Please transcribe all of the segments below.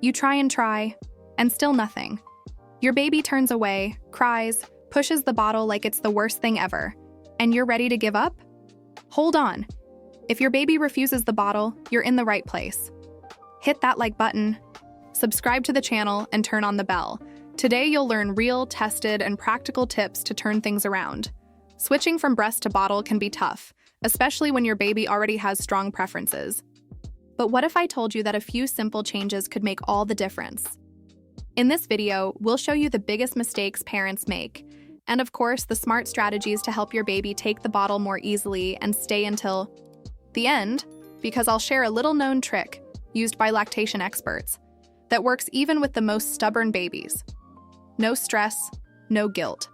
You try, and still nothing. Your baby turns away, cries, pushes the bottle like it's the worst thing ever, and you're ready to give up? Hold on. If your baby refuses the bottle, you're in the right place. Hit that like button, subscribe to the channel, and turn on the bell. Today you'll learn real, tested, and practical tips to turn things around. Switching from breast to bottle can be tough, especially when your baby already has strong preferences. But what if I told you that a few simple changes could make all the difference? In this video, we'll show you the biggest mistakes parents make, and of course, the smart strategies to help your baby take the bottle more easily and stay until the end, because I'll share a little-known trick used by lactation experts that works even with the most stubborn babies. No stress, no guilt.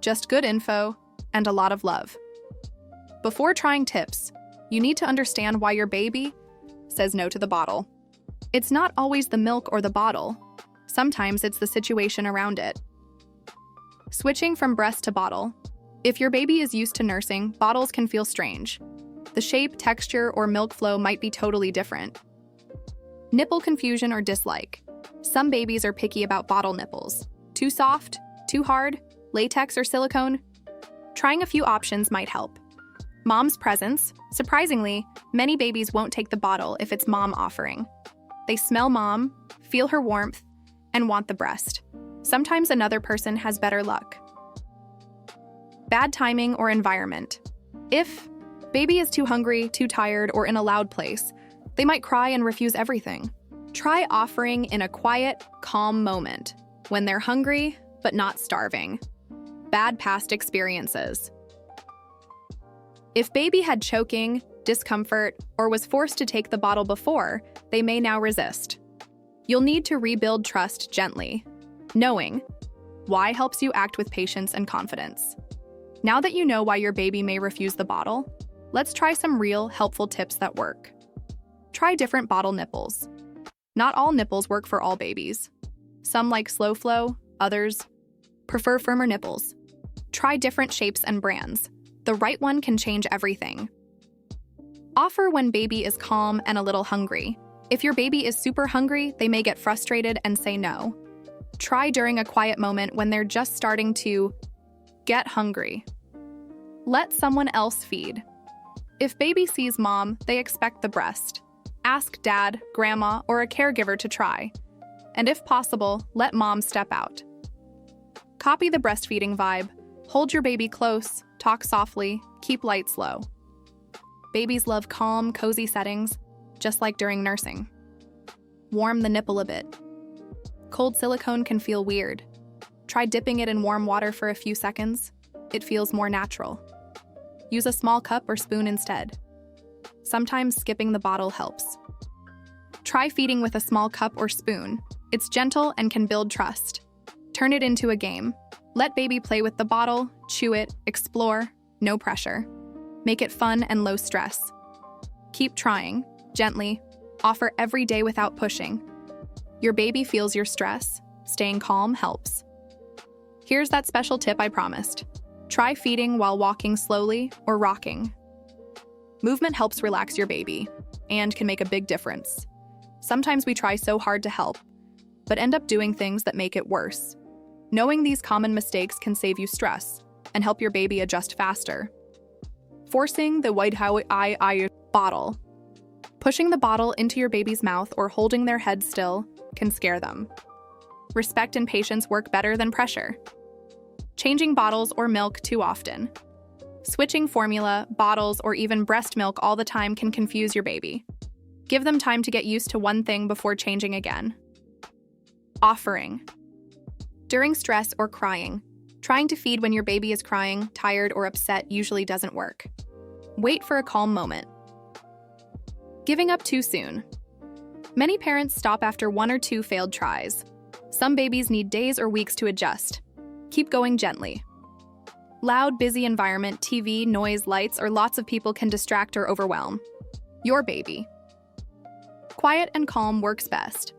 Just good info and a lot of love. Before trying tips, you need to understand why your baby says no to the bottle. It's not always the milk or the bottle. Sometimes it's the situation around it. Switching from breast to bottle. If your baby is used to nursing, bottles can feel strange. The shape, texture, or milk flow might be totally different. Nipple confusion or dislike. Some babies are picky about bottle nipples. Too soft? Too hard? Latex or silicone? Trying a few options might help. Mom's presence. Surprisingly, many babies won't take the bottle if it's mom offering. They smell mom, feel her warmth, and want the breast. Sometimes another person has better luck. Bad timing or environment. If baby is too hungry, too tired, or in a loud place, they might cry and refuse everything. Try offering in a quiet, calm moment when they're hungry but not starving. Bad past experiences. If baby had choking, discomfort, or was forced to take the bottle before, they may now resist. You'll need to rebuild trust gently. Knowing why helps you act with patience and confidence. Now that you know why your baby may refuse the bottle, let's try some real, helpful tips that work. Try different bottle nipples. Not all nipples work for all babies. Some like slow flow, others prefer firmer nipples. Try different shapes and brands. The right one can change everything. Offer when baby is calm and a little hungry. If your baby is super hungry, they may get frustrated and say no. Try during a quiet moment when they're just starting to get hungry. Let someone else feed. If baby sees mom, they expect the breast. Ask dad, grandma, or a caregiver to try. And if possible, let mom step out. Copy the breastfeeding vibe. Hold your baby close, talk softly, keep lights low. Babies love calm, cozy settings, just like during nursing. Warm the nipple a bit. Cold silicone can feel weird. Try dipping it in warm water for a few seconds. It feels more natural. Use a small cup or spoon instead. Sometimes skipping the bottle helps. Try feeding with a small cup or spoon. It's gentle and can build trust. Turn it into a game. Let baby play with the bottle, chew it, explore, no pressure. Make it fun and low stress. Keep trying, gently. Offer every day without pushing. Your baby feels your stress. Staying calm helps. Here's that special tip I promised. Try feeding while walking slowly or rocking. Movement helps relax your baby and can make a big difference. Sometimes we try so hard to help, but end up doing things that make it worse. Knowing these common mistakes can save you stress and help your baby adjust faster. Forcing the white bottle. Pushing the bottle into your baby's mouth or holding their head still can scare them. Respect and patience work better than pressure. Changing bottles or milk too often. Switching formula, bottles, or even breast milk all the time can confuse your baby. Give them time to get used to one thing before changing again. Offering. During stress or crying, trying to feed when your baby is crying, tired, or upset usually doesn't work. Wait for a calm moment. Giving up too soon. Many parents stop after 1 or 2 failed tries. Some babies need days or weeks to adjust. Keep going gently. Loud, busy environment, TV, noise, lights, or lots of people can distract or overwhelm your baby. Quiet and calm works best.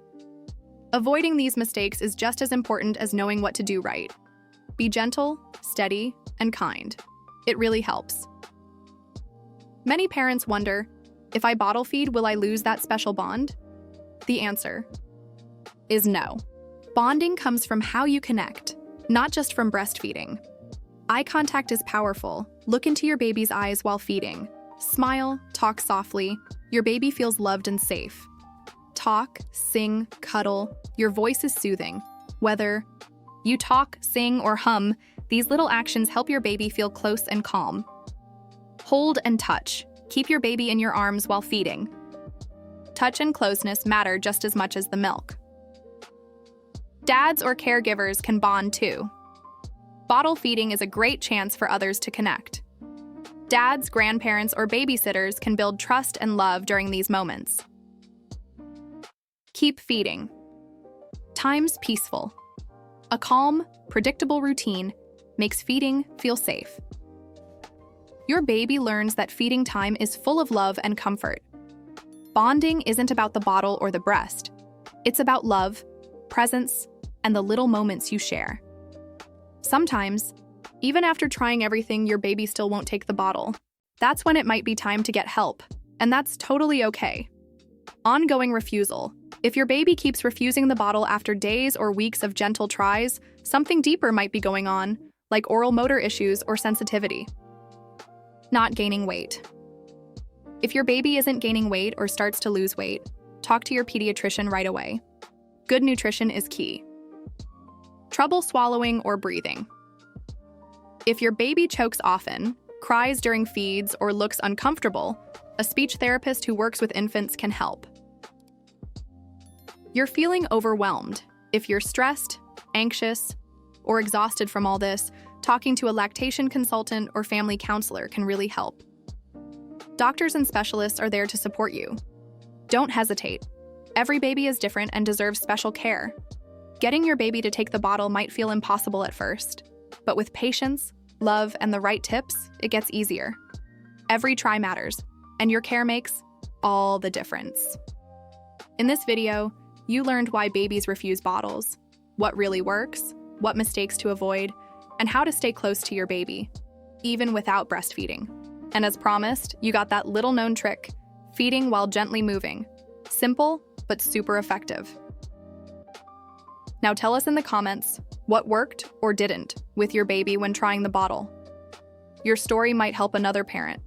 Avoiding these mistakes is just as important as knowing what to do right. Be gentle, steady, and kind. It really helps. Many parents wonder, if I bottle feed, will I lose that special bond? The answer: is no. Bonding comes from how you connect, not just from breastfeeding. Eye contact is powerful. Look into your baby's eyes while feeding. Smile, talk softly. Your baby feels loved and safe. Talk, sing, cuddle. Your voice is soothing. Whether you talk, sing, or hum, these little actions help your baby feel close and calm. Hold and touch. Keep your baby in your arms while feeding. Touch and closeness matter just as much as the milk. Dads or caregivers can bond too. Bottle feeding is a great chance for others to connect. Dads, grandparents, or babysitters can build trust and love during these moments. Keep feeding. Time's peaceful. A calm, predictable routine makes feeding feel safe. Your baby learns that feeding time is full of love and comfort. Bonding isn't about the bottle or the breast. It's about love, presence, and the little moments you share. Sometimes, even after trying everything, your baby still won't take the bottle. That's when it might be time to get help, and that's totally okay. Ongoing refusal. If your baby keeps refusing the bottle after days or weeks of gentle tries, something deeper might be going on, like oral motor issues or sensitivity. Not gaining weight. If your baby isn't gaining weight or starts to lose weight, talk to your pediatrician right away. Good nutrition is key. Trouble swallowing or breathing. If your baby chokes often, cries during feeds, or looks uncomfortable, a speech therapist who works with infants can help. You're feeling overwhelmed. If you're stressed, anxious, or exhausted from all this, talking to a lactation consultant or family counselor can really help. Doctors and specialists are there to support you. Don't hesitate. Every baby is different and deserves special care. Getting your baby to take the bottle might feel impossible at first, but with patience, love, and the right tips, it gets easier. Every try matters, and your care makes all the difference. In this video, you learned why babies refuse bottles, what really works, what mistakes to avoid, and how to stay close to your baby, even without breastfeeding. And as promised, you got that little-known trick, feeding while gently moving. Simple, but super effective. Now tell us in the comments what worked or didn't with your baby when trying the bottle. Your story might help another parent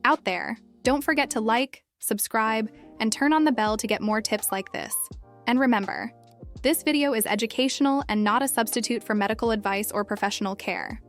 out there. Don't forget to like, subscribe, and turn on the bell to get more tips like this. And remember, this video is educational and not a substitute for medical advice or professional care.